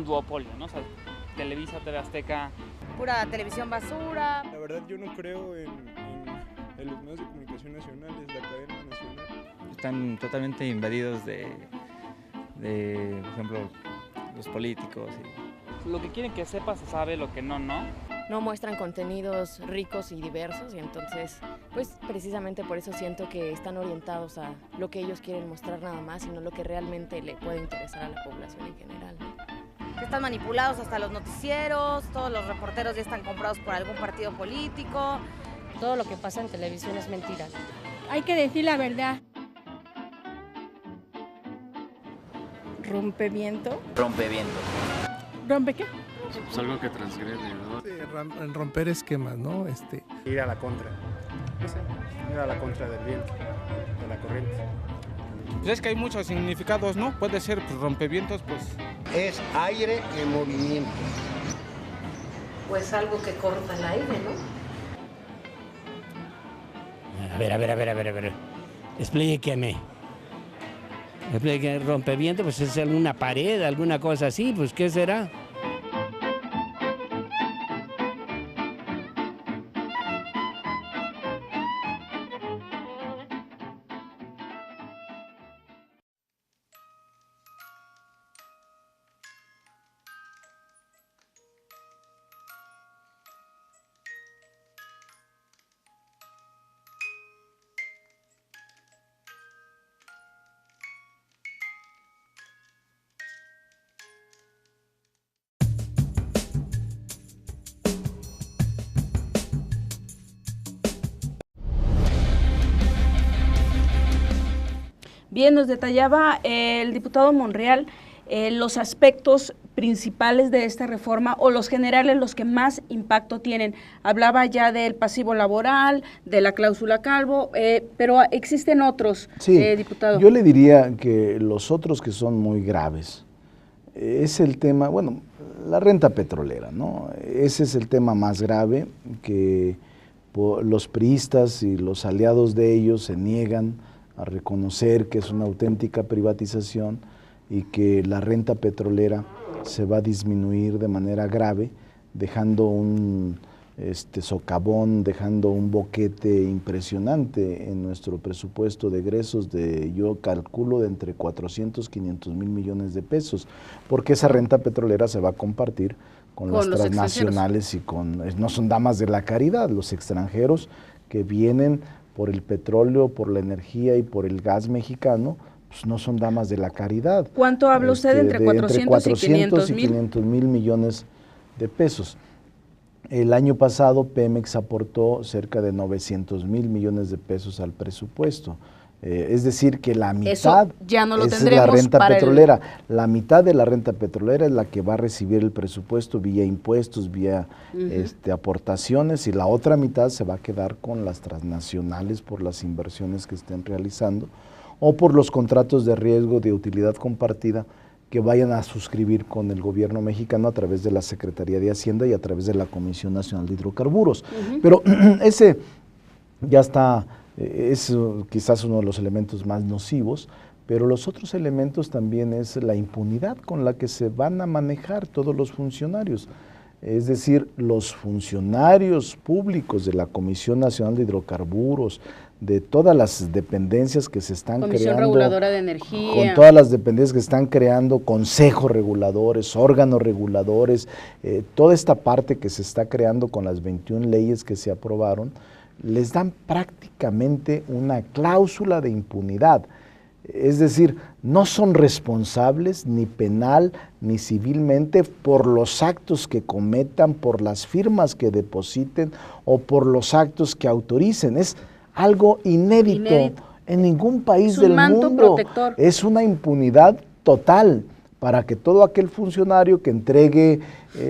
duopolio, ¿no? O sea, Televisa, TV Azteca. Pura televisión basura. La verdad yo no creo en los medios de comunicación nacionales, la cadena nacional. Están totalmente invadidos de por ejemplo, los políticos. Lo que quieren que sepa se sabe, lo que no. No muestran contenidos ricos y diversos y entonces, pues precisamente por eso siento que están orientados a lo que ellos quieren mostrar nada más y no lo que realmente le puede interesar a la población en general, ¿no? Que están manipulados hasta los noticieros, todos los reporteros ya están comprados por algún partido político. Todo lo que pasa en televisión es mentira. Hay que decir la verdad. Rompeviento. ¿Rompe qué? Pues algo que transgrede, ¿no? Romper esquemas, ¿no? Ir a la contra, no sé, ir a la contra del viento, de la corriente. Pues es que hay muchos significados, ¿no? Puede ser pues, rompevientos, pues... Es aire en movimiento. Pues algo que corta el aire, ¿no? A ver. Explíqueme. Rompeviento, pues es alguna pared, alguna cosa así, pues ¿qué será? Bien, nos detallaba el diputado Monreal los aspectos principales de esta reforma o los generales, los que más impacto tienen. Hablaba ya del pasivo laboral, de la cláusula Calvo, pero existen otros, sí, diputado. Yo le diría que los otros que son muy graves es el tema, bueno, la renta petrolera, ¿no? Ese es el tema más grave que los priistas y los aliados de ellos se niegan a reconocer que es una auténtica privatización y que la renta petrolera se va a disminuir de manera grave, dejando un socavón, dejando un boquete impresionante en nuestro presupuesto de egresos yo calculo de entre 400 y 500 mil millones de pesos, porque esa renta petrolera se va a compartir con las transnacionales y no son damas de la caridad, los extranjeros que vienen por el petróleo, por la energía y por el gas mexicano, pues no son damas de la caridad. ¿Cuánto habla usted entre 400 y 500 mil millones de pesos? El año pasado Pemex aportó cerca de 900 mil millones de pesos al presupuesto. Es decir, que la mitad ya no lo es la renta petrolera. La mitad de la renta petrolera es la que va a recibir el presupuesto vía impuestos, vía aportaciones, y la otra mitad se va a quedar con las transnacionales por las inversiones que estén realizando o por los contratos de riesgo de utilidad compartida que vayan a suscribir con el gobierno mexicano a través de la Secretaría de Hacienda y a través de la Comisión Nacional de Hidrocarburos. Pero ese ya está... es quizás uno de los elementos más nocivos, pero los otros elementos también es la impunidad con la que se van a manejar todos los funcionarios. Es decir, los funcionarios públicos de la Comisión Nacional de Hidrocarburos, de todas las dependencias que se están creando. Comisión Reguladora de Energía. Con todas las dependencias que están creando, consejos reguladores, órganos reguladores, toda esta parte que se está creando con las 21 leyes que se aprobaron, les dan prácticamente una cláusula de impunidad. Es decir, no son responsables ni penal ni civilmente por los actos que cometan, por las firmas que depositen o por los actos que autoricen. Es algo inédito en ningún país del mundo. Protector. Es una impunidad total para que todo aquel funcionario que entregue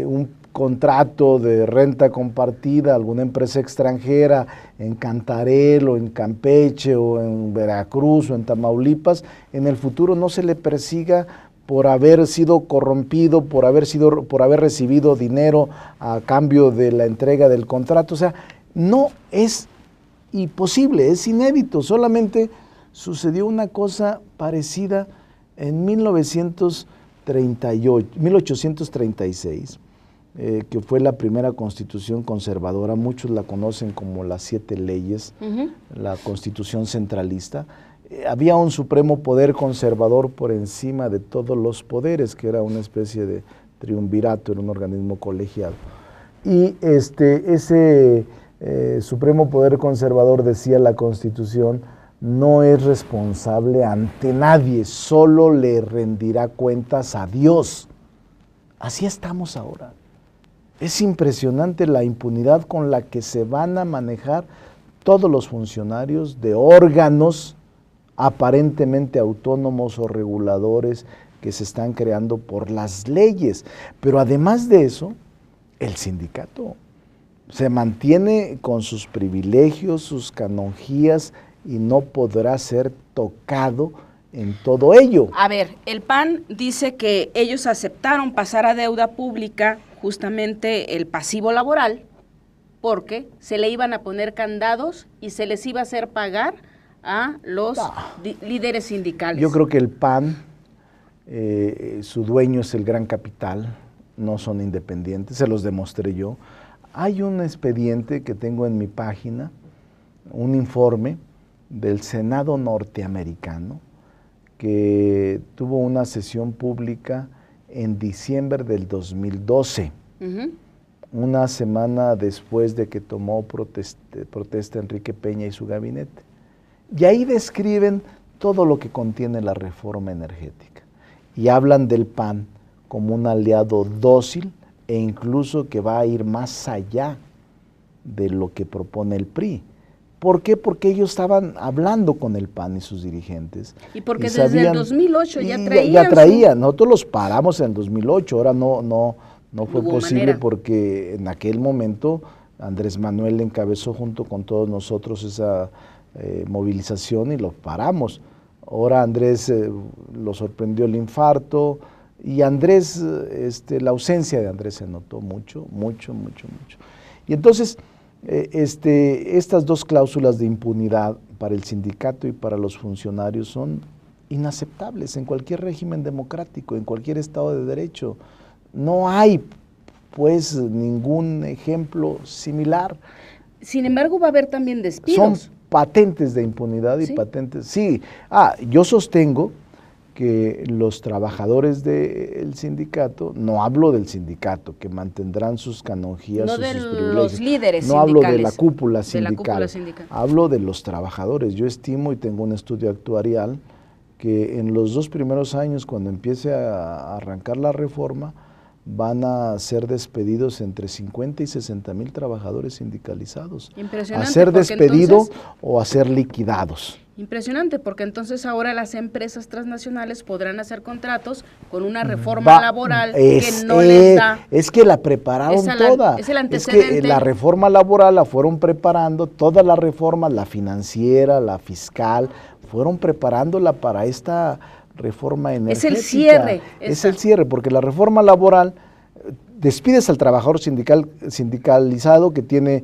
un contrato de renta compartida a alguna empresa extranjera en Cantarell o en Campeche o en Veracruz o en Tamaulipas, en el futuro no se le persiga por haber sido corrompido, por haber recibido dinero a cambio de la entrega del contrato. O sea, no es imposible, es inédito. Solamente sucedió una cosa parecida en 1900 1836, que fue la primera constitución conservadora, muchos la conocen como las 7 leyes, la constitución centralista. Había un supremo poder conservador por encima de todos los poderes, que era una especie de triunvirato, era un organismo colegiado. Y ese supremo poder conservador, decía la Constitución, no es responsable ante nadie, solo le rendirá cuentas a Dios. Así estamos ahora. Es impresionante la impunidad con la que se van a manejar todos los funcionarios de órganos aparentemente autónomos o reguladores que se están creando por las leyes. Pero además de eso, el sindicato se mantiene con sus privilegios, sus canonjías, y no podrá ser tocado en todo ello. A ver, el PAN dice que ellos aceptaron pasar a deuda pública justamente el pasivo laboral porque se le iban a poner candados y se les iba a hacer pagar a los líderes sindicales. Yo creo que el PAN, su dueño es el gran capital, no son independientes, se los demostré yo. Hay un expediente que tengo en mi página, un informe del Senado norteamericano que tuvo una sesión pública en diciembre del 2012, una semana después de que tomó protesta Enrique Peña y su gabinete. Y ahí describen todo lo que contiene la reforma energética y hablan del PAN como un aliado dócil e incluso que va a ir más allá de lo que propone el PRI. ¿Por qué? Porque ellos estaban hablando con el PAN y sus dirigentes. Y porque desde el 2008 ya traían. Ya traían, nosotros los paramos en el 2008, ahora no fue posible manera. Porque en aquel momento Andrés Manuel encabezó junto con todos nosotros esa movilización y lo paramos. Ahora Andrés lo sorprendió el infarto y Andrés, la ausencia de Andrés se notó mucho. Y entonces, estas dos cláusulas de impunidad para el sindicato y para los funcionarios son inaceptables en cualquier régimen democrático, en cualquier Estado de Derecho. No hay, pues, ningún ejemplo similar. Sin embargo, va a haber también despidos. Son patentes de impunidad y patentes. Sí, yo sostengo que los trabajadores del sindicato, no hablo del sindicato, que mantendrán sus canonjías, sus privilegios. Los líderes no sindicales. Hablo de la cúpula sindical, hablo de los trabajadores. Yo estimo, y tengo un estudio actuarial, que en los 2 primeros años, cuando empiece a arrancar la reforma, van a ser despedidos entre 50 y 60 mil trabajadores sindicalizados. Impresionante. A ser despedidos o a ser liquidados. Impresionante, porque entonces ahora las empresas transnacionales podrán hacer contratos con una reforma laboral que no les da. Es que la prepararon toda. Es el antecedente. Es que la reforma laboral la fueron preparando, todas las reformas, la financiera, la fiscal, fueron preparándola para esta reforma energética. Es el cierre. Es el cierre, porque la reforma laboral, despides al trabajador sindicalizado que tiene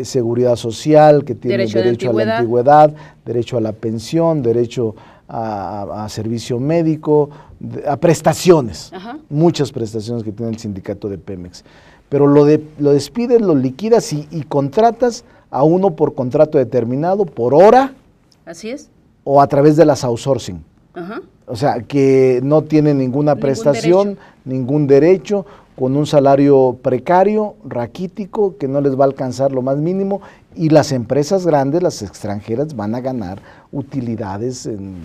seguridad social, que tiene derecho a la antigüedad, derecho a la pensión, derecho a servicio médico, a prestaciones, muchas prestaciones que tiene el sindicato de Pemex. Pero lo despides, lo liquidas y contratas a uno por contrato determinado, por hora. Así es. O a través de las outsourcing. O sea, que no tiene ninguna prestación, ningún derecho, con un salario precario, raquítico, que no les va a alcanzar lo más mínimo, y las empresas grandes, las extranjeras, van a ganar utilidades en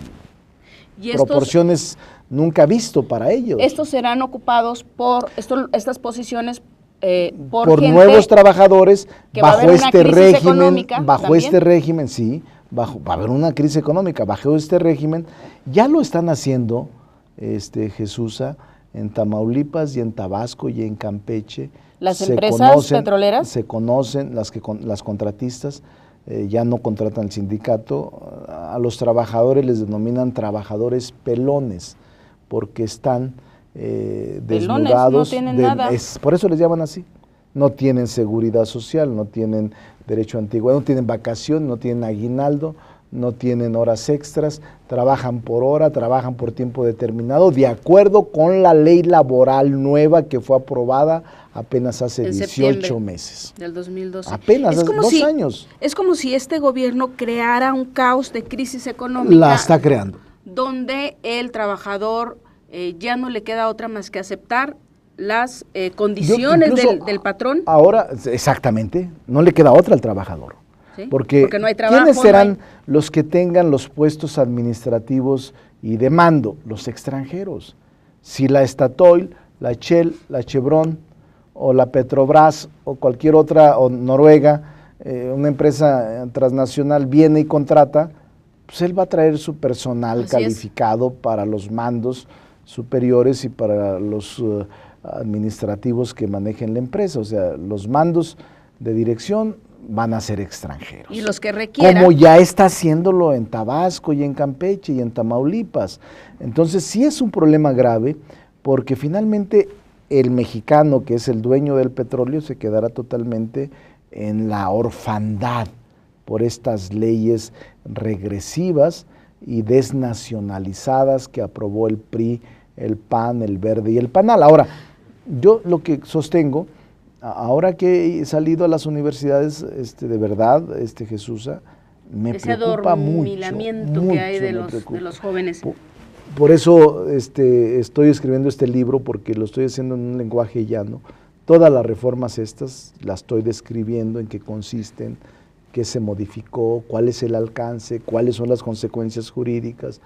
proporciones nunca visto para ellos. Estos serán ocupados por estas posiciones por nuevos trabajadores bajo este régimen, sí, va a haber una crisis económica, bajo este régimen. Ya lo están haciendo, Jesúsa, en Tamaulipas y en Tabasco y en Campeche. ¿Las empresas petroleras? Se conocen, las contratistas ya no contratan al sindicato. A los trabajadores les denominan trabajadores pelones, porque están desnudados. No tienen nada. Por eso les llaman así. No tienen seguridad social, no tienen derecho a antigüedad, no tienen vacación, no tienen aguinaldo, no tienen horas extras, trabajan por hora, trabajan por tiempo determinado, de acuerdo con la ley laboral nueva que fue aprobada apenas hace 18 meses. Del 2012. Apenas hace 2 años. Es como si este gobierno creara un caos de crisis económica. La está creando. Donde el trabajador ya no le queda otra más que aceptar las condiciones del patrón. Ahora, exactamente, no le queda otra al trabajador. ¿Sí? Porque no hay trabajo, ¿quiénes serán los que tengan los puestos administrativos y de mando? Los extranjeros. Si la Statoil, la Shell, la Chevron o la Petrobras o cualquier otra, o Noruega, una empresa transnacional viene y contrata, pues él va a traer su personal calificado para los mandos superiores y para los administrativos que manejen la empresa. O sea, los mandos de dirección van a ser extranjeros. Y los que requieran. Como ya está haciéndolo en Tabasco y en Campeche y en Tamaulipas. Entonces sí es un problema grave, porque finalmente el mexicano, que es el dueño del petróleo, se quedará totalmente en la orfandad por estas leyes regresivas y desnacionalizadas que aprobó el PRI, el PAN, el Verde y el PANAL. Ahora, yo lo que sostengo, ahora que he salido a las universidades, de verdad, Jesúsa, me preocupa mucho que hay de los jóvenes. Por eso estoy escribiendo este libro, porque lo estoy haciendo en un lenguaje llano. Todas las reformas estas las estoy describiendo, en qué consisten, qué se modificó, cuál es el alcance, cuáles son las consecuencias jurídicas,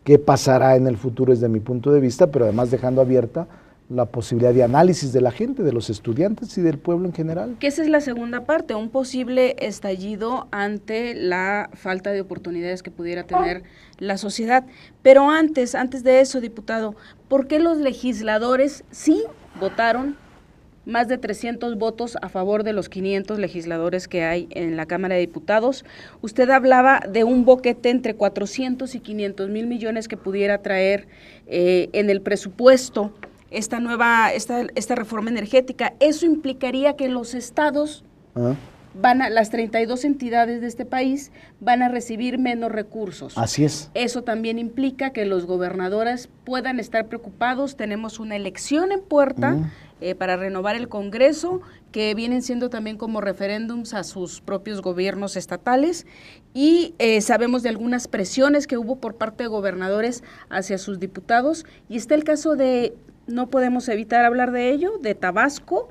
qué pasará en el futuro desde mi punto de vista, pero además dejando abierta la posibilidad de análisis de la gente, de los estudiantes y del pueblo en general. Que esa es la segunda parte, un posible estallido ante la falta de oportunidades que pudiera tener la sociedad. Pero antes de eso, diputado, ¿por qué los legisladores sí votaron más de 300 votos a favor de los 500 legisladores que hay en la Cámara de Diputados? Usted hablaba de un boquete entre 400 y 500 mil millones que pudiera traer en el presupuesto esta reforma energética. Eso implicaría que los estados las 32 entidades de este país van a recibir menos recursos. Así es. Eso también implica que los gobernadores puedan estar preocupados. Tenemos una elección en puerta para renovar el Congreso, que vienen siendo también como referéndums a sus propios gobiernos estatales, y sabemos de algunas presiones que hubo por parte de gobernadores hacia sus diputados, y está el caso de, no podemos evitar hablar de ello, de Tabasco,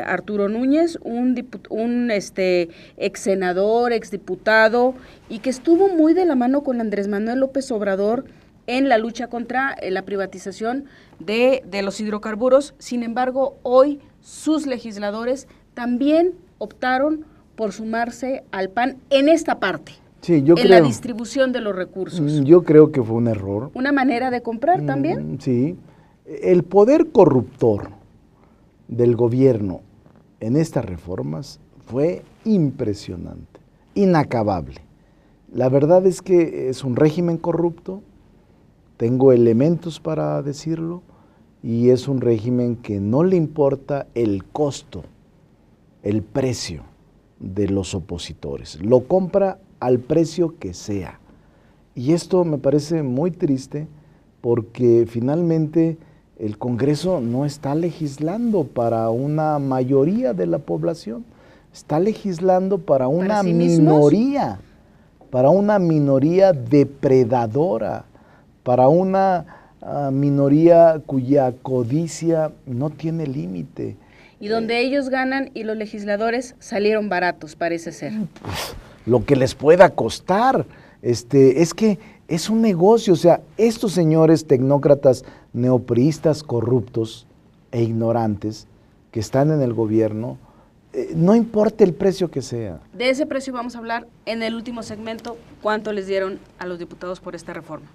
Arturo Núñez, un ex senador, ex diputado, y que estuvo muy de la mano con Andrés Manuel López Obrador en la lucha contra la privatización de los hidrocarburos. Sin embargo, hoy sus legisladores también optaron por sumarse al PAN en esta parte. Sí, yo en la distribución de los recursos. Yo creo que fue un error. ¿Una manera de comprar también? Sí. El poder corruptor del gobierno en estas reformas fue impresionante, inacabable. La verdad es que es un régimen corrupto, tengo elementos para decirlo, y es un régimen que no le importa el costo, el precio de los opositores. Lo compra al precio que sea. Y esto me parece muy triste, porque finalmente el Congreso no está legislando para una mayoría de la población, está legislando para una minoría, para una minoría depredadora, para una minoría cuya codicia no tiene límite. Y donde ellos ganan y los legisladores salieron baratos, parece ser. Pues, lo que les pueda costar, es que es un negocio. O sea, estos señores tecnócratas neopriistas corruptos e ignorantes que están en el gobierno, no importa el precio que sea. De ese precio vamos a hablar en el último segmento, ¿cuánto les dieron a los diputados por esta reforma?